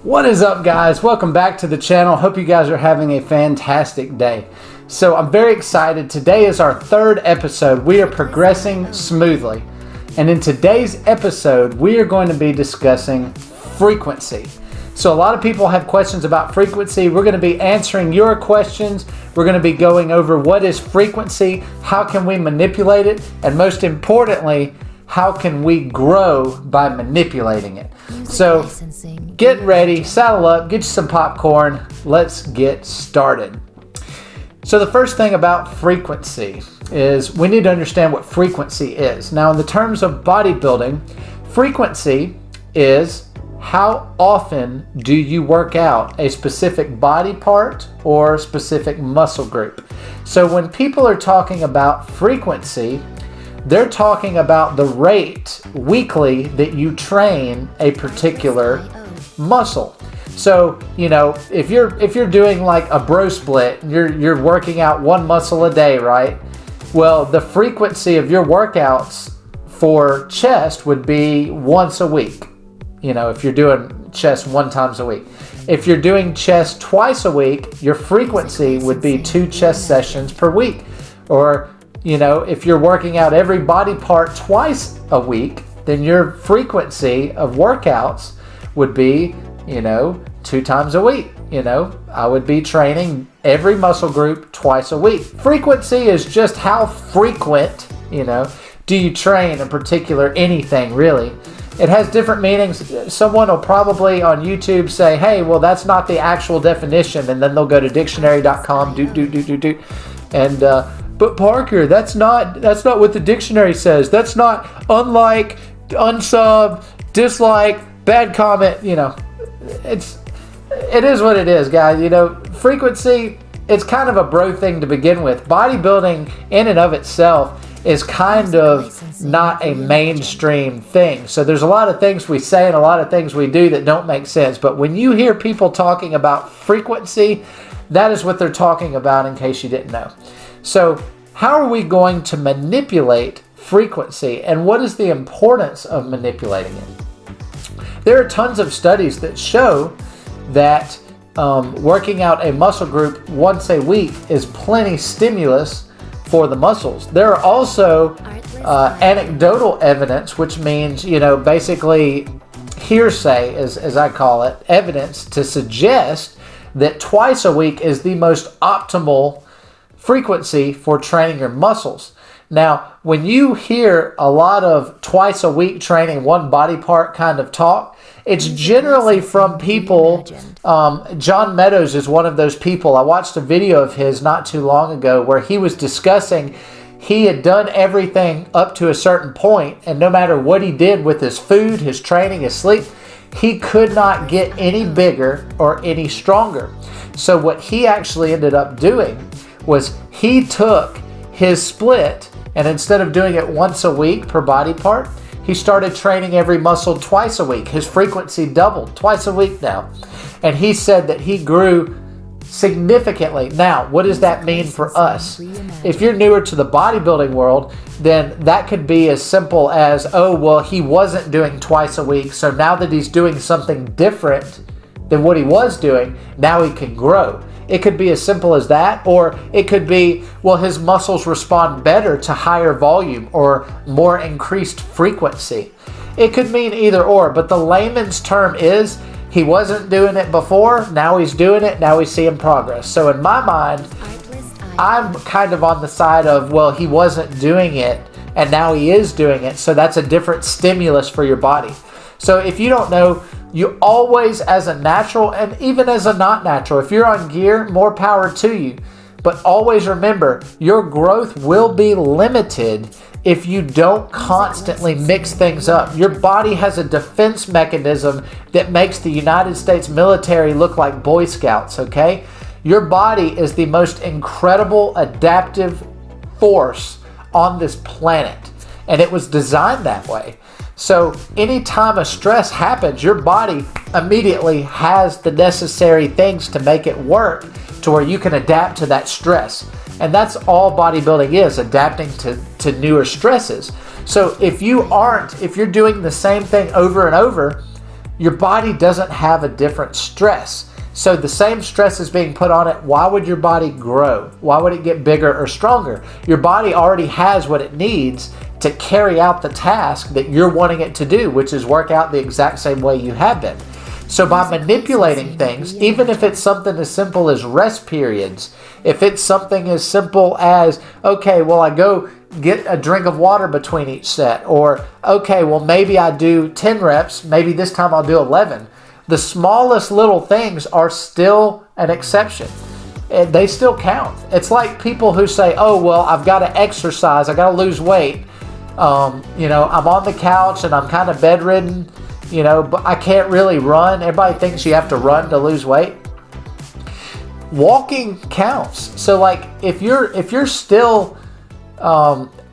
What is up, guys? Welcome back to the channel. Hope you guys are having a fantastic day. So I'm very excited. Today is our third episode. We are progressing smoothly. And in today's episode, we are going to be discussing frequency. So a lot of people have questions about frequency. We're going to be answering your questions. We're going to be going over what is frequency, how can we manipulate it, and most importantly, how can we grow by manipulating it? So get ready, saddle up, get you some popcorn. Let's get started. So the first thing about frequency is we need to understand what frequency is. Now, in the terms of bodybuilding, frequency is how often do you work out a specific body part or specific muscle group. So when people are talking about frequency, they're talking about the rate weekly that you train a particular muscle. So, if you're doing like a bro split, you're working out one muscle a day, right? Well, the frequency of your workouts for chest would be once a week. If you're doing chest 1 time a week. If you're doing chest twice a week, your frequency would be 2 chest sessions per week. Or if you're working out every body part twice a week, then your frequency of workouts would be, 2 times a week. I would be training every muscle group twice a week. Frequency is just how frequent, do you train a particular anything, really. It has different meanings. Someone will probably on YouTube say, hey, well, that's not the actual definition. And then they'll go to dictionary.com, and but Parker, that's not what the dictionary says. That's not unlike, unsub, dislike, bad comment. It is what it is, guys. Frequency, it's kind of a bro thing to begin with. Bodybuilding in and of itself is kind of not a mainstream thing. So there's a lot of things we say and a lot of things we do that don't make sense. But when you hear people talking about frequency, that is what they're talking about, in case you didn't know. So how are we going to manipulate frequency, and what is the importance of manipulating it? There are tons of studies that show that working out a muscle group once a week is plenty stimulus for the muscles. There are also anecdotal evidence, which means, basically hearsay, as I call it, evidence to suggest that twice a week is the most optimal frequency for training your muscles. Now, when you hear a lot of twice a week training one body part kind of talk, it's generally from people. John Meadows is one of those people. I watched a video of his not too long ago where he was discussing he had done everything up to a certain point, and no matter what he did with his food, his training, his sleep, he could not get any bigger or any stronger. So what he actually ended up doing was he took his split, and instead of doing it once a week per body part, he started training every muscle twice a week. His frequency doubled twice a week now. And he said that he grew significantly. Now, what does that mean for us? If you're newer to the bodybuilding world, then that could be as simple as, oh, well, he wasn't doing twice a week, so now that he's doing something different than what he was doing, now he can grow. It could be as simple as that, or it could be, well, his muscles respond better to higher volume or more increased frequency. It could mean either or, but the layman's term is he wasn't doing it before, now he's doing it, now he's seeing progress. So in my mind, I'm kind of on the side of, well, he wasn't doing it and now he is doing it, so that's a different stimulus for your body. So if you don't know, you always, as a natural and even as a not natural, if you're on gear, more power to you. But always remember, your growth will be limited if you don't constantly mix things up. Your body has a defense mechanism that makes the United States military look like Boy Scouts, okay? Your body is the most incredible adaptive force on this planet, and it was designed that way. So anytime a stress happens, your body immediately has the necessary things to make it work to where you can adapt to that stress. And that's all bodybuilding is, adapting to newer stresses. So if you're doing the same thing over and over, your body doesn't have a different stress. So the same stress is being put on it. Why would your body grow? Why would it get bigger or stronger? Your body already has what it needs to carry out the task that you're wanting it to do, which is work out the exact same way you have been. So by manipulating things, even if it's something as simple as rest periods, if it's something as simple as, okay, well, I go get a drink of water between each set, or, okay, well, maybe I do 10 reps, maybe this time I'll do 11. The smallest little things are still an exception. They still count. It's like people who say, oh, well, I've got to exercise, I got to lose weight. I'm on the couch and I'm kind of bedridden, but I can't really run. Everybody thinks you have to run to lose weight. Walking counts. So like if you're still,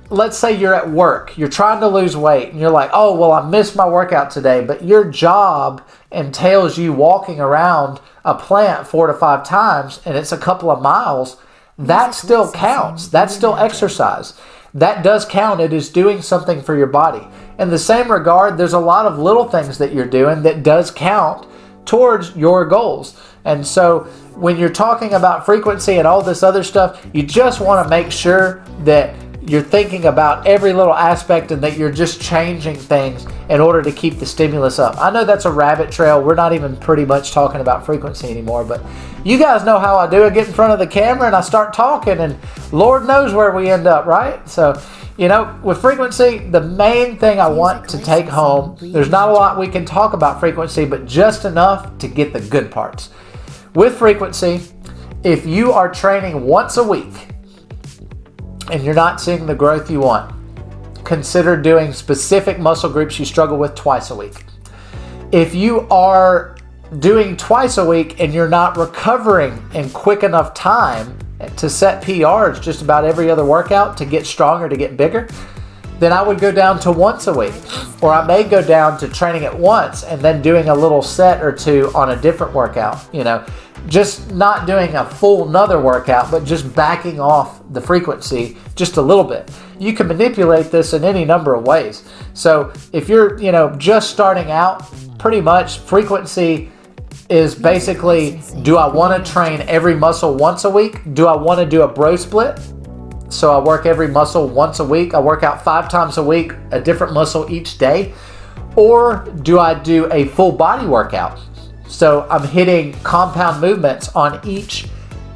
let's say you're at work, you're trying to lose weight and you're like, oh, well, I missed my workout today, but your job entails you walking around a plant 4 to 5 times and it's a couple of miles, that still counts. That's still exercise. That does count. It is doing something for your body. In the same regard, there's a lot of little things that you're doing that does count towards your goals. And so when you're talking about frequency and all this other stuff, you just want to make sure that you're thinking about every little aspect and that you're just changing things in order to keep the stimulus up. I know that's a rabbit trail. We're not even pretty much talking about frequency anymore, but you guys know how I do. I get in front of the camera and I start talking and Lord knows where we end up, right? So, with frequency, the main thing I want to take home, there's not a lot we can talk about frequency, but just enough to get the good parts. With frequency, if you are training once a week, and you're not seeing the growth you want, consider doing specific muscle groups you struggle with twice a week. If you are doing twice a week and you're not recovering in quick enough time to set PRs just about every other workout to get stronger, to get bigger, then I would go down to once a week. Or I may go down to training it once and then doing a little set or two on a different workout, just not doing a full another workout, but just backing off the frequency just a little bit. You can manipulate this in any number of ways. So if you're, just starting out, pretty much frequency is basically, do I want to train every muscle once a week? Do I want to do a bro split? So I work every muscle once a week. I work out 5 times a week, a different muscle each day. Or do I do a full body workout? So I'm hitting compound movements on each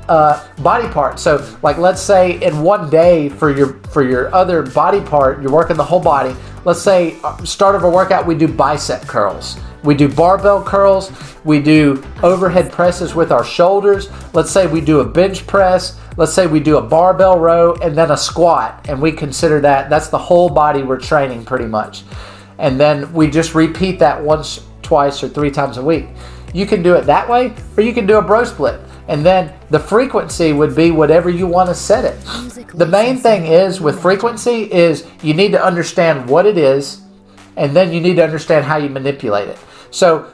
body part. So like, let's say in one day for your other body part, you're working the whole body. Let's say start of a workout, we do bicep curls. We do barbell curls. We do overhead presses with our shoulders. Let's say we do a bench press. Let's say we do a barbell row and then a squat. And we consider that's the whole body we're training pretty much. And then we just repeat that once, twice, or 3 times a week. You can do it that way, or you can do a bro split. And then the frequency would be whatever you want to set it. The main thing is with frequency is you need to understand what it is, and then you need to understand how you manipulate it. So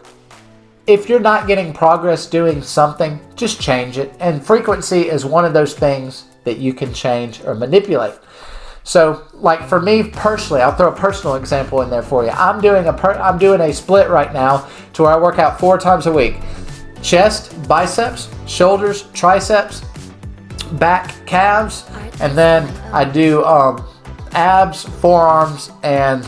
if you're not getting progress doing something, just change it. And frequency is one of those things that you can change or manipulate. So like for me personally, I'll throw a personal example in there for you. I'm doing a split right now to where I work out 4 times a week. Chest, biceps, shoulders, triceps, back, calves, and then I do abs, forearms, and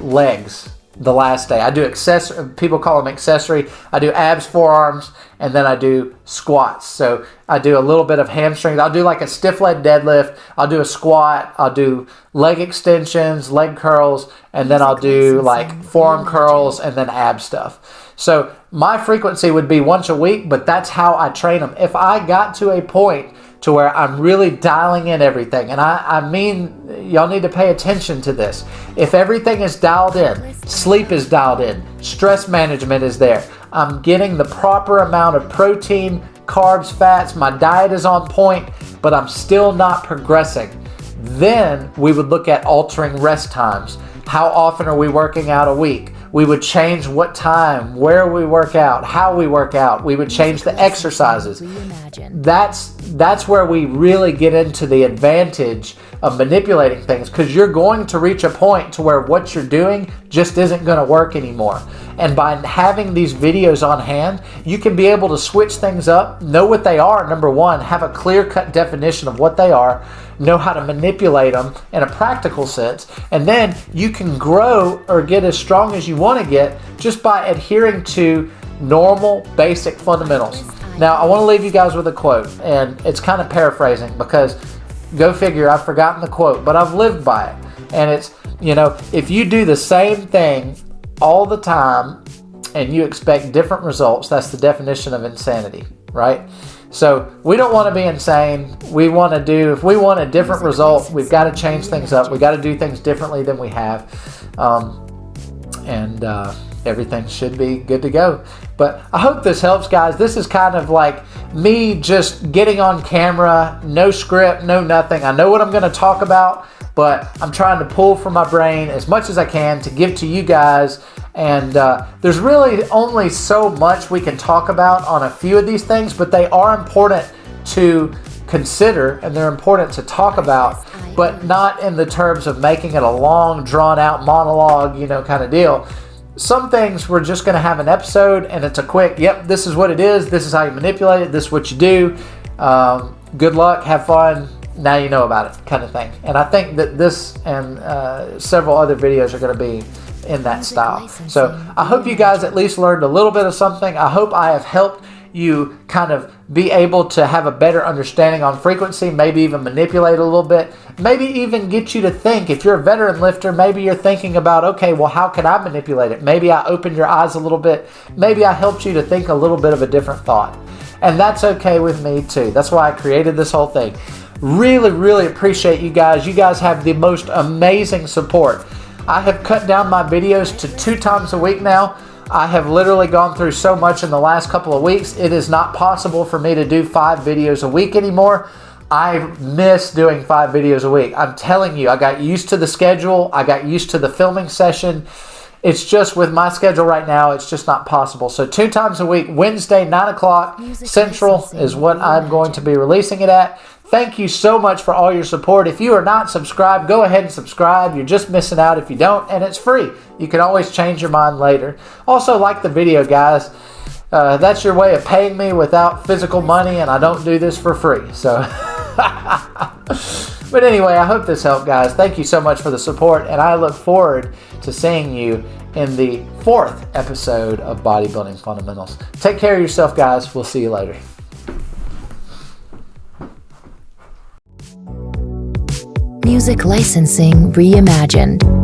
legs the last day. I do accessory, people call them accessory. I do abs, forearms, and then I do squats. So I do a little bit of hamstrings. I'll do like a stiff leg deadlift. I'll do a squat. I'll do leg extensions, leg curls, and then I'll do like forearm curls and then ab stuff. So my frequency would be once a week, but that's how I train them. If I got to a point to where I'm really dialing in everything, and I mean, y'all need to pay attention to this. If everything is dialed in, sleep is dialed in, stress management is there, I'm getting the proper amount of protein, carbs, fats, my diet is on point, but I'm still not progressing, then we would look at altering rest times. How often are we working out a week? We would change what time, where we work out, how we work out. We would change the exercises. That's where we really get into the advantage of manipulating things, because you're going to reach a point to where what you're doing just isn't going to work anymore. And by having these videos on hand, you can be able to switch things up, know what they are, number one, have a clear-cut definition of what they are, know how to manipulate them in a practical sense, and then you can grow or get as strong as you want to get just by adhering to normal, basic fundamentals. Now, I want to leave you guys with a quote, and it's kind of paraphrasing because, go figure, I've forgotten the quote, but I've lived by it. And it's, if you do the same thing all the time and you expect different results, that's the definition of insanity, right? So we don't want to be insane. If we want a different result, we've got to change things up. We've got to do things differently than we have. Everything should be good to go. But I hope this helps, guys. This is kind of like me just getting on camera, no script, no nothing. I know what I'm going to talk about, but I'm trying to pull from my brain as much as I can to give to you guys. And there's really only so much we can talk about on a few of these things, but they are important to consider and they're important to talk about, but not in the terms of making it a long, drawn-out monologue, kind of deal. Some things we're just going to have an episode and it's a quick, yep, this is what it is, this is how you manipulate it, this is what you do, good luck, have fun, now you know about it kind of thing. And I think that this and several other videos are going to be in that style. So I hope you guys at least learned a little bit of something. I hope I have helped you kind of be able to have a better understanding on frequency, maybe even manipulate a little bit, maybe even get you to think. If you're a veteran lifter, maybe you're thinking about, okay, well, how can I manipulate it? Maybe I opened your eyes a little bit. Maybe I helped you to think a little bit of a different thought. And that's okay with me too. That's why I created this whole thing. Really, really appreciate you guys. You guys have the most amazing support. I have cut down my videos to 2 times a week now. I have literally gone through so much in the last couple of weeks. It is not possible for me to do 5 videos a week anymore. I miss doing 5 videos a week. I'm telling you, I got used to the schedule. I got used to the filming session. It's just with my schedule right now, it's just not possible. So 2 times a week, Wednesday, 9 o'clock Central is what I'm going to be releasing it at. Thank you so much for all your support. If you are not subscribed, go ahead and subscribe. You're just missing out if you don't, and it's free. You can always change your mind later. Also, like the video, guys. That's your way of paying me without physical money, and I don't do this for free. So, but anyway, I hope this helped, guys. Thank you so much for the support, and I look forward to seeing you in the 4th episode of Bodybuilding Fundamentals. Take care of yourself, guys. We'll see you later. Music licensing reimagined.